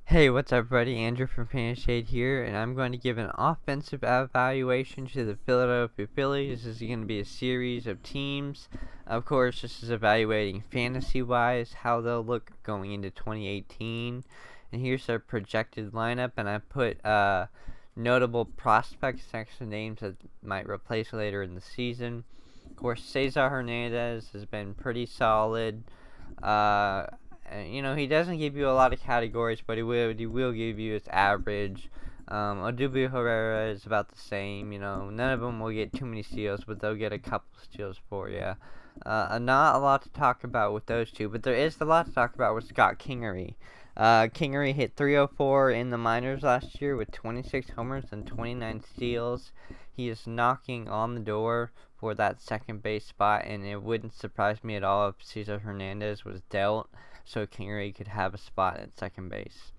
Hey, what's up, everybody? Andrew from Fantasy here, and I'm going to give an offensive evaluation to the Philadelphia Phillies. This is going to be a series of teams. Of course, this is evaluating fantasy-wise how they'll look going into 2018. And here's their projected lineup, and I put notable prospects next to names that might replace later in the season. Of course, Cesar Hernandez has been pretty solid. He doesn't give you a lot of categories, but he will give you his average. Odubio Herrera is about the same. None of them will get too many steals, but they'll get a couple steals for you. Not a lot to talk about with those two, but there is a lot to talk about with Scott Kingery. Kingery hit 304 in the minors last year with 26 homers and 29 steals. He is knocking on the door for that second base spot, and it wouldn't surprise me at all if Cesar Hernandez was dealt, so Kingery could have a spot at second base.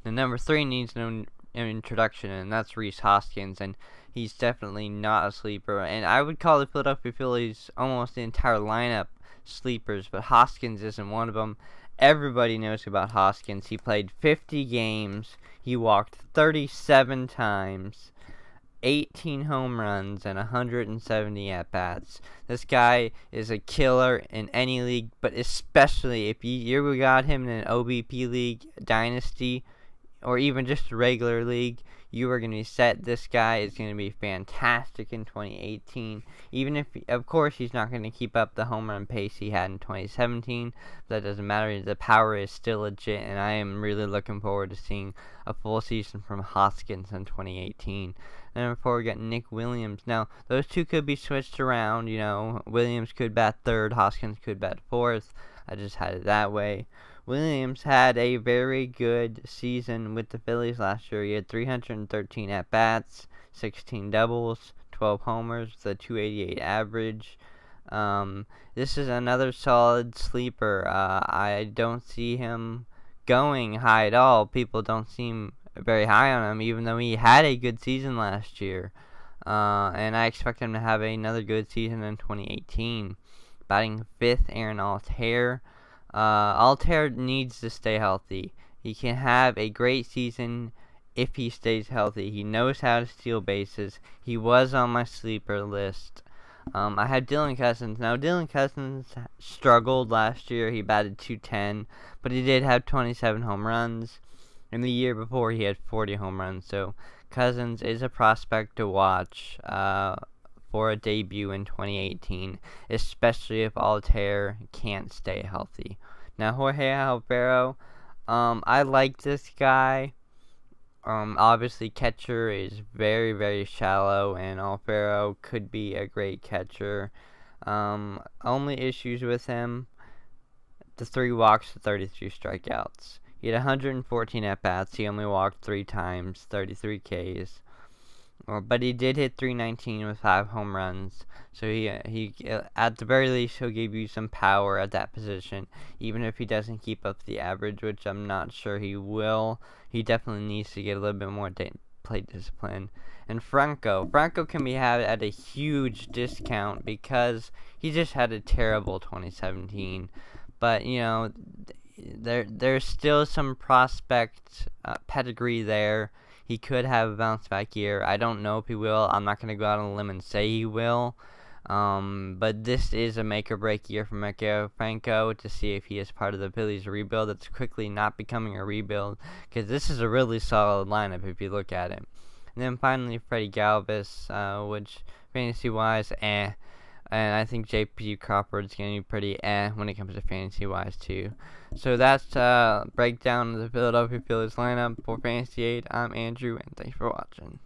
The number 3 needs no introduction, and that's Rhys Hoskins, and he's definitely not a sleeper. And I would call the Philadelphia Phillies almost the entire lineup sleepers, but Hoskins isn't one of them. Everybody knows about Hoskins. He played 50 games. He walked 37 times. 18 home runs and 170 at-bats. This guy is a killer in any league, but especially if you got him in an OBP league, dynasty, or even just a regular league, you are going to be set. This guy is going to be fantastic in 2018. Even if, of course, he's not going to keep up the home run pace he had in 2017. That doesn't matter. The power is still legit, and I am really looking forward to seeing a full season from Hoskins in 2018. And number 4, we got Nick Williams. Now, those two could be switched around. Williams could bat third, Hoskins could bat fourth. I just had it that way. Williams had a very good season with the Phillies last year. He had 313 at-bats, 16 doubles, 12 homers with a 288 average. This is another solid sleeper. I don't see him going high at all. People don't seem very high on him, even though he had a good season last year. And I expect him to have another good season in 2018. Batting 5th, Aaron Altair. Altair needs to stay healthy. He can have a great season if he stays healthy. He knows how to steal bases. He was on my sleeper list. I had Dylan Cousins. Now, Dylan Cousins struggled last year. He batted .210, but he did have 27 home runs. In the year before, he had 40 home runs. So, Cousins is a prospect to watch for a debut in 2018, especially if Altair can't stay healthy. Now, Jorge Alvaro, I like this guy. Obviously, catcher is very, very shallow, and Alvaro could be a great catcher. Only issues with him, the 3 walks to 33 strikeouts. He had 114 at-bats. He only walked 3 times, 33 Ks. But he did hit .319 with 5 home runs. So he at the very least, he'll give you some power at that position. Even if he doesn't keep up the average, which I'm not sure he will. He definitely needs to get a little bit more plate discipline. And Franco can be had at a huge discount because he just had a terrible 2017. But, there's still some prospect pedigree there. He could have a bounce back year. I don't know if he will. I'm not going to go out on a limb and say he will. But this is a make or break year for Michael Franco to see if he is part of the Phillies rebuild that's quickly not becoming a rebuild, because this is a really solid lineup if you look at it. And then finally, Freddie Galvis, which fantasy-wise, and I think J.P. Crawford's going to be pretty when it comes to fantasy-wise, too. So that's breakdown of the Philadelphia Phillies lineup for Fantasy 8. I'm Andrew, and thanks for watching.